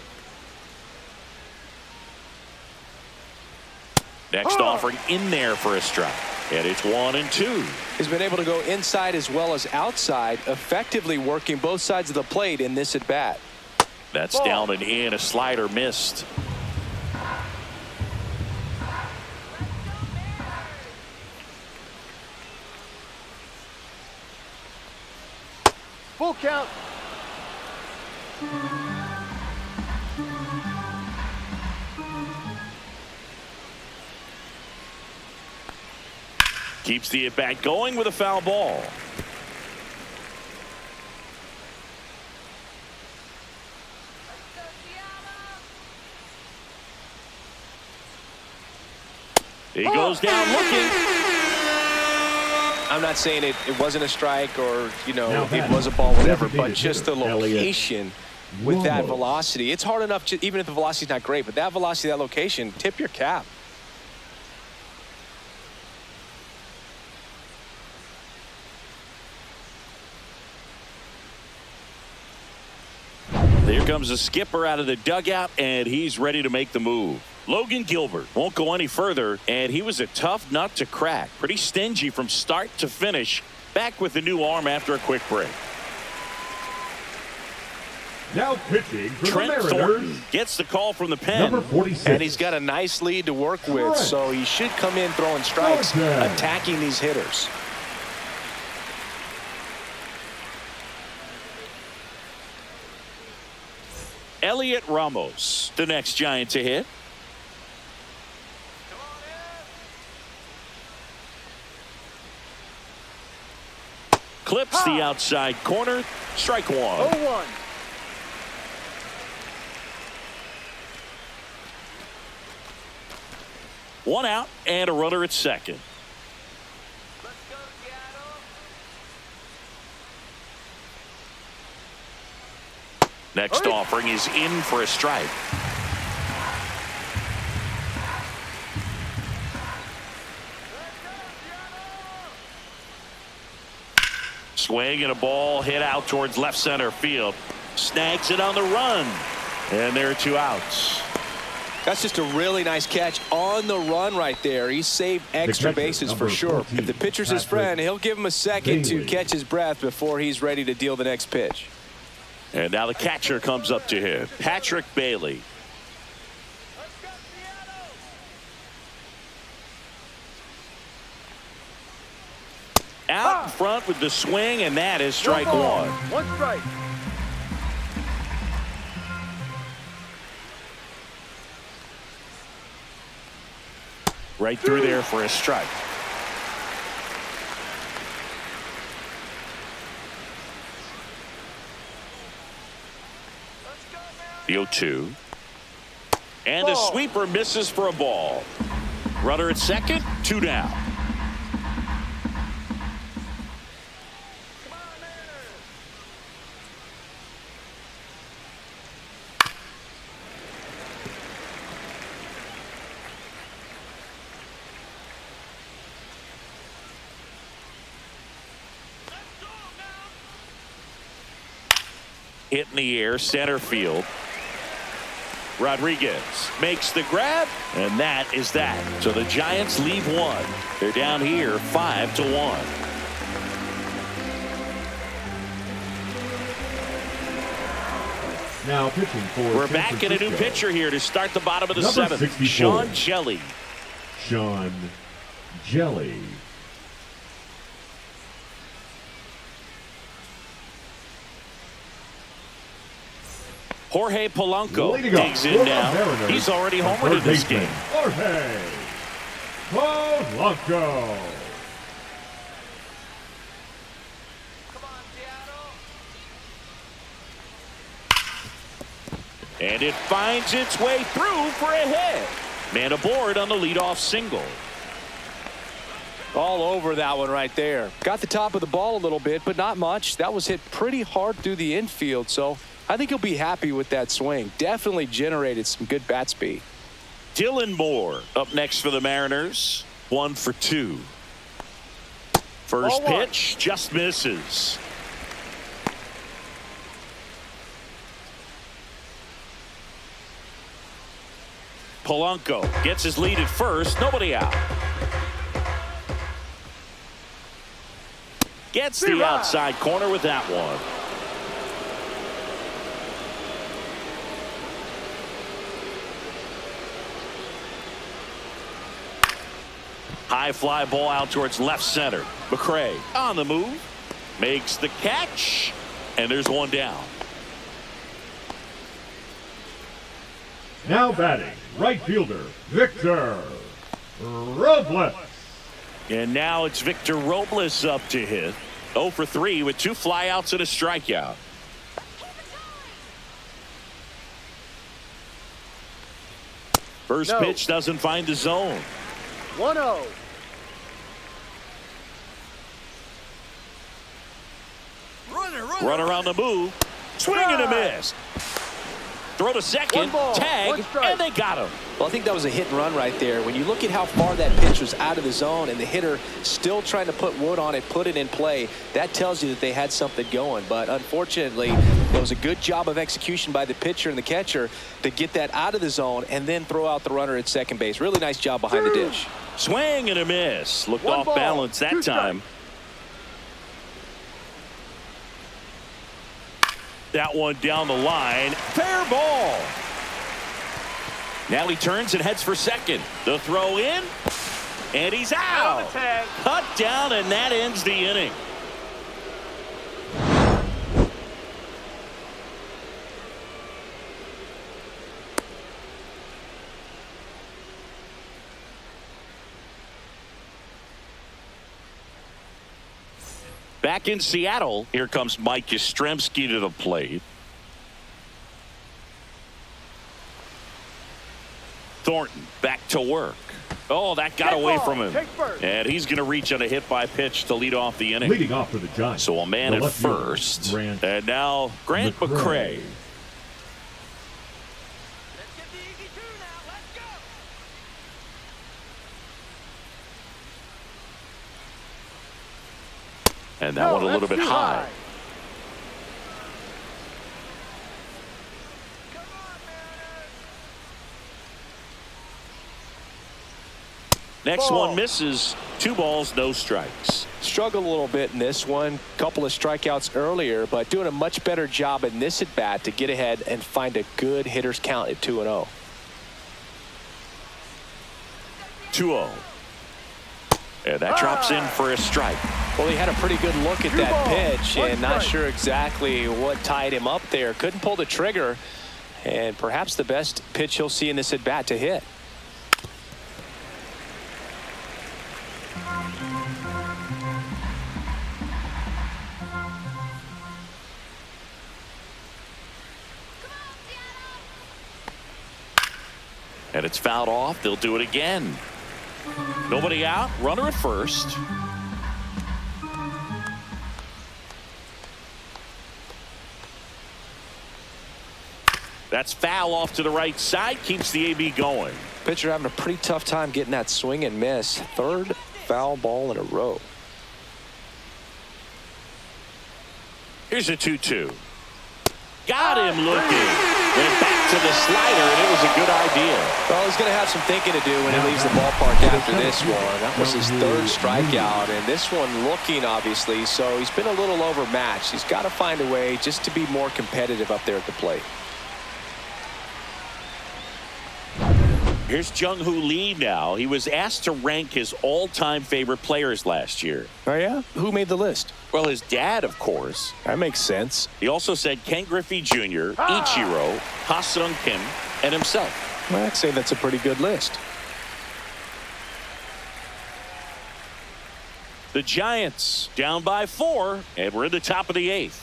Next offering in there for a strike. And it's 1-2. He's been able to go inside as well as outside, effectively working both sides of the plate in this at-bat. That's down and in. A slider missed. Full count. Keeps the at-bat going with a foul ball. He goes down looking. I'm not saying it wasn't a strike or, you know, Now it was a ball, whatever, but designated just the hitter, Elliott location with that Ramos. velocity. It's hard enough, even if the velocity's not great, but that velocity, that location, tip your cap. Here comes the skipper out of the dugout, and he's ready to make the move. Logan Gilbert won't go any further, and he was a tough nut to crack. Pretty stingy from start to finish. Back with the new arm after a quick break. Now pitching for Trent the Thornton Mariners, gets the call from the pen. number 46. And he's got a nice lead to work with, Correct. so he should come in throwing strikes, Correct. attacking these hitters. Elliott Ramos, the next Giant to hit. Clips the outside corner. Strike one. 0-1. One out and a runner at second. Next Hurry. offering is in for a strike. Swing and a ball hit out towards left center field. Snags it on the run. And there are two outs. That's just a really nice catch on the run right there. He saved extra catcher, bases for number sure. 14, If the pitcher's his Patrick friend, he'll give him a second to Bailey. catch his breath before he's ready to deal the next pitch. And now the catcher comes up to him. Patrick Bailey. Out in front with the swing, and that is strike No ball. one. One strike. Right through there for a strike. The 0-2. And the Ball. sweeper misses for a ball. Runner at second, two down. Hit in the air, center field. Rodriguez makes the grab, and that is that. So the Giants leave one. They're down here 5-1. Now pitching for We're San back in a new Francisco, pitcher here to start the bottom of the Number seventh. 64. Sean Jelly. Sean Jelly. Jorge Polanco Leading off digs for in the now. Mariners, He's already the homered in third this baseman, game. Jorge Polanco. And it finds its way through for a hit. Man aboard on the leadoff single. All over that one right there. Got the top of the ball a little bit, but not much. That was hit pretty hard through the infield, so I think he'll be happy with that swing. Definitely generated some good bat speed. Dylan Moore up next for the Mariners. 1 for 2. First Ball one. pitch just misses. Polanco gets his lead at first. Nobody out. Gets the outside corner with that one. High fly ball out towards left center. McCray on the move. Makes the catch. And there's one down. Now batting, right fielder, Victor Robles. And now it's Victor Robles up to hit. 0 for 3 with 2 flyouts and a strikeout. First pitch doesn't find the zone. 1-0. Runner on the move. Swing and a miss. Throw to second. Tag. And they got him. Well, I think that was a hit and run right there. When you look at how far that pitch was out of the zone and the hitter still trying to put wood on it, put it in play, that tells you that they had something going. But unfortunately, it was a good job of execution by the pitcher and the catcher to get that out of the zone and then throw out the runner at second base. Really nice job behind the dish. Swing and a miss. Looked off balance that time. That one down the line. Fair ball. Now he turns and heads for second. The throw in. And he's out. Cut down, and that ends the inning. Back in Seattle, here comes Mike Yastrzemski to the plate. Thornton back to work. Oh, that got away from him. And he's going to reach on a hit by pitch to lead off the inning. Leading off for the Giants. So a man at first. And now Grant McCray. And that one a little bit high. Next one misses. 2 balls, no strikes. Struggled a little bit in this one. Couple of strikeouts earlier, but doing a much better job in this at bat to get ahead and find a good hitter's count at 2-0. 2-0. And that drops in for a strike. Well, he had a pretty good look at that pitch and not sure exactly what tied him up there. Couldn't pull the trigger, and perhaps the best pitch he'll see in this at bat to hit. And it's fouled off. They'll do it again. Nobody out. Runner at first. That's foul off to the right side. Keeps the AB going. Pitcher having a pretty tough time getting that swing and miss. 3rd foul ball in a row. Here's a 2-2. Got him looking. Went back to the slider, and it was a good idea. Well, he's going to have some thinking to do when he leaves the ballpark after this one. That was his 3rd strikeout, and this one looking, obviously, so he's been a little overmatched. He's got to find a way just to be more competitive up there at the plate. Here's Jung-Hoo Lee now. He was asked to rank his all-time favorite players last year. Oh, yeah? Who made the list? Well, his dad, of course. That makes sense. He also said Ken Griffey Jr., Ichiro, Ha-Sung Kim, and himself. Well, I'd say that's a pretty good list. The Giants down by 4, and we're in the top of the 8th.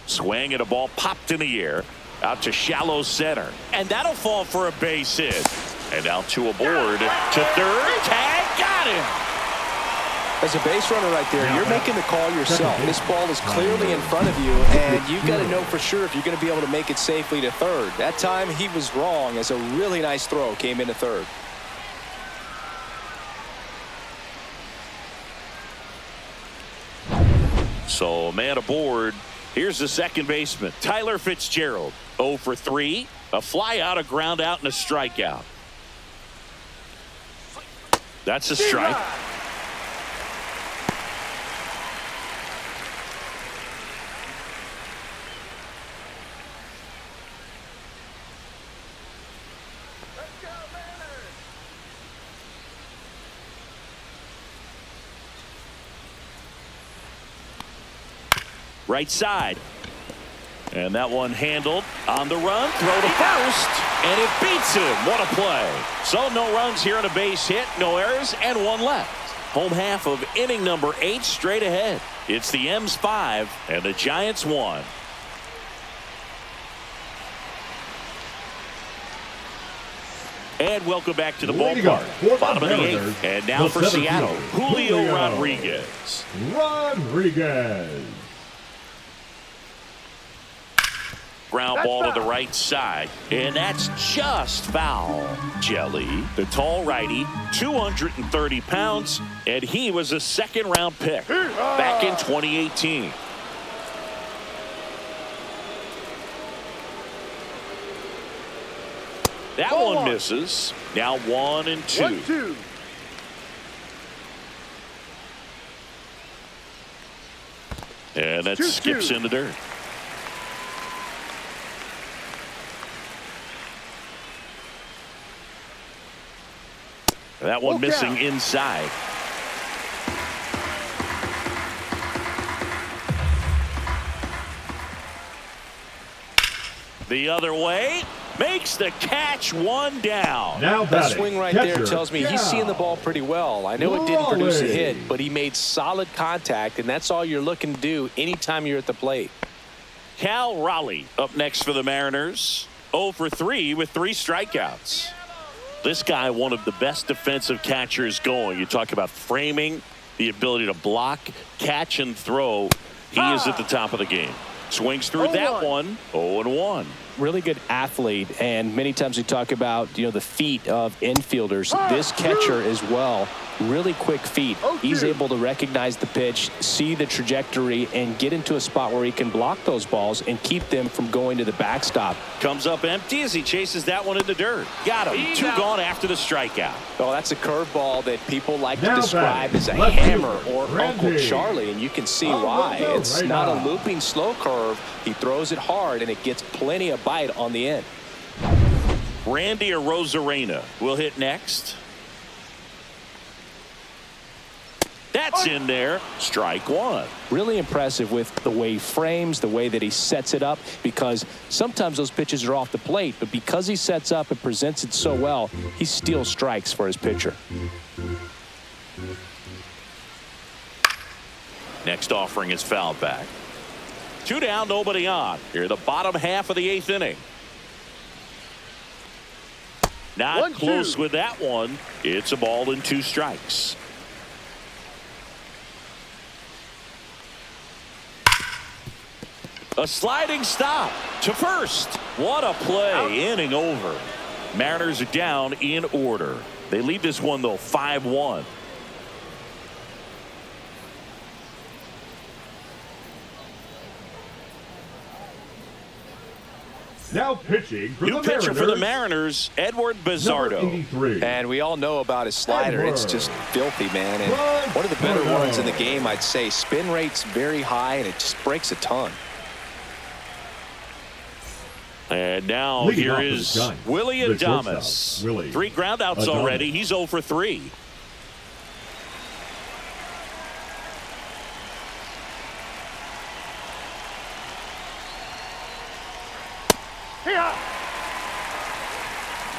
Swing and a ball popped in the air out to shallow center, and that'll fall for a base hit. And now 2 aboard to 3rd. Tag, got him. As a base runner right there, you're making the call yourself. This ball is clearly in front of you, and you've got to know for sure if you're going to be able to make it safely to 3rd. That time he was wrong, as a really nice throw came into 3rd. So man aboard. Here's the second baseman, Tyler Fitzgerald. 0 for 3. A fly out, a ground out, and a strikeout. That's a strike. Right side. And that one handled on the run. Throw to first. And it beats him. What a play. So no runs here on a base hit. No errors and one left. Home half of inning number 8 straight ahead. It's the M's 5 and the Giants 1. And welcome back to the ballpark. Bottom of the 8th. And now for Seattle, Julio Rodriguez. Ground ball to the right side, and that's just foul. Jelly, the tall righty, 230 pounds, and he was a second-round pick back in 2018. That one misses. Now 1 and 2. 1-2. And that skips in the dirt. That one missing inside. The other way. Makes the catch, 1 down. Now that swing right there tells me he's seeing the ball pretty well. I know it didn't produce a hit, but he made solid contact, and that's all you're looking to do anytime you're at the plate. Cal Raleigh up next for the Mariners. 0 for 3 with 3 strikeouts. This guy, one of the best defensive catchers going. You talk about framing, the ability to block, catch, and throw. He is at the top of the game. Swings through that one. 0-1. Really good athlete, and many times we talk about the feet of infielders. This catcher as well, really quick feet. He's able to recognize the pitch, see the trajectory, and get into a spot where he can block those balls and keep them from going to the backstop. Comes up empty as he chases that one in the dirt. Got him. 2 gone after the strikeout. Oh, that's a curveball that people like to describe as a hammer or Uncle Charlie, and you can see why. It's not a looping slow curve. He throws it hard, and it gets plenty of bite on the end. Randy Arozarena will hit next. That's in there. Strike 1. Really impressive with the way he frames, the way that he sets it up, because sometimes those pitches are off the plate, but because he sets up and presents it so well, he steals strikes for his pitcher. Next offering is fouled back. 2 down, nobody on. Here, the bottom half of the 8th inning. Not close with that one. It's a ball and 2 strikes. A sliding stop to first. What a play. Inning over. Mariners are down in order. They lead this one, though, 5-1. Now pitching for New pitcher for the Mariners, Edward Bizardo. And we all know about his slider. It's just filthy, man. And one of the better ones in the game, I'd say. Spin rate's very high, and it just breaks a ton. And now here is Willie Adames. 3 groundouts already. He's 0 for 3.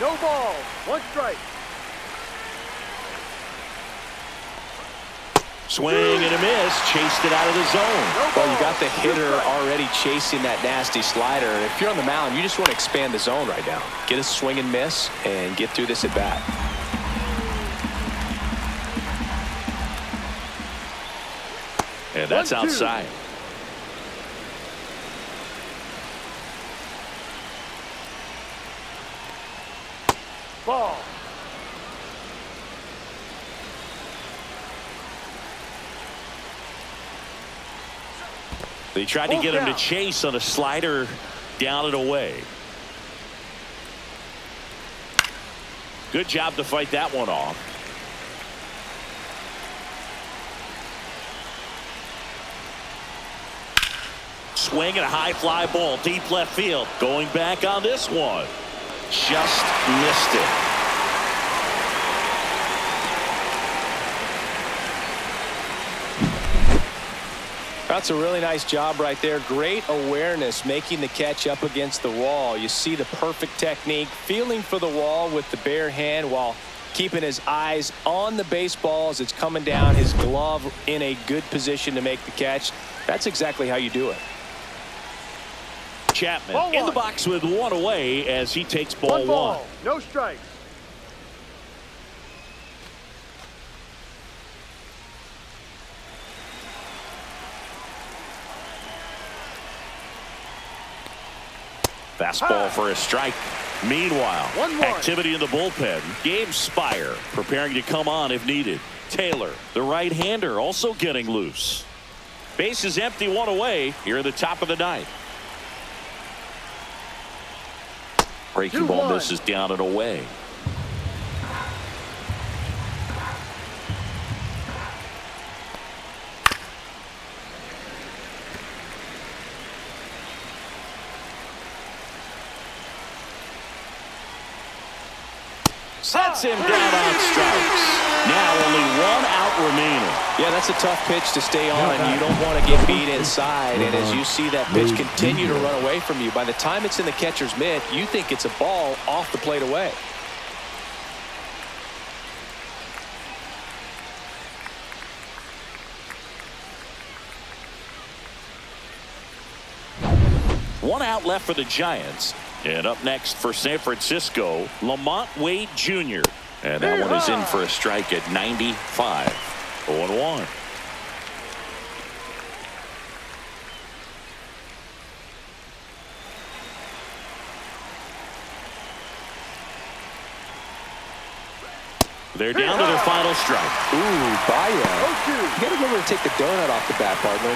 No ball, 1 strike. Swing and a miss. Chased it out of the zone. Well, you got the hitter already chasing that nasty slider. If you're on the mound, you just want to expand the zone right now. Get a swing and miss and get through this at bat. And that's outside. Ball. They tried to get him to chase on a slider down and away. Good job to fight that one off. Swing and a high fly ball deep left field. Going back on this one. Just missed it. That's a really nice job right there. Great awareness making the catch up against the wall. You see the perfect technique, feeling for the wall with the bare hand while keeping his eyes on the baseball as it's coming down, his glove in a good position to make the catch. That's exactly how you do it. Chapman in the box with one away as he takes ball one. No strikes. Fastball for a strike. Meanwhile, activity in the bullpen. Gabe Spire preparing to come on if needed. Taylor, the right-hander, also getting loose. Base is empty, one away here in the top of the ninth. Breaking ball misses down and away. Sets him down on strikes. Now only one out remaining. Yeah, that's a tough pitch to stay on. You don't want to get beat inside. And as you see that pitch continue to run away from you, by the time it's in the catcher's mitt, you think it's a ball off the plate away. One out left for the Giants. And up next for San Francisco, Lamont Wade Jr. And that one is in for a strike at 95. 0-1. They're down to their final strike. Ooh, Bayo. You got to remember to take the donut off the bat, partner.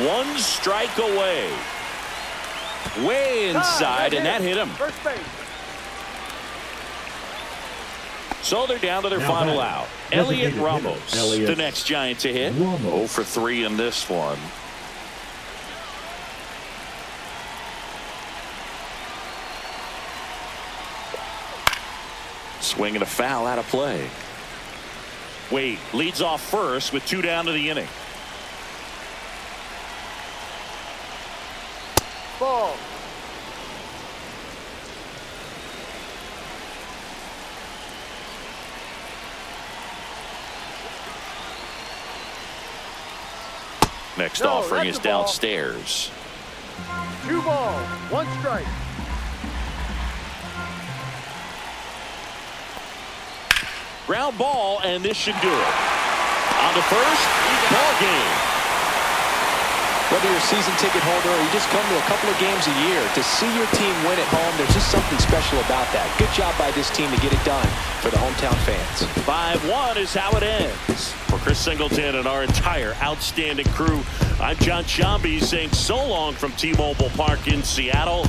One strike away. Way inside, and that hit him. First base. So they're down to their final out. Elliot Ramos, the next Giant to hit. 0 for 3 in this one. Swing and a foul out of play. Wade leads off first with 2 down to the inning. Ball. Next offering is downstairs. 2 balls, 1 strike. Ground ball, and this should do it. On to first, ball game. Whether you're a season ticket holder or you just come to a couple of games a year, to see your team win at home, there's just something special about that. Good job by this team to get it done for the hometown fans. 5-1 is how it ends. For Chris Singleton and our entire outstanding crew, I'm John Shambi saying so long from T-Mobile Park in Seattle.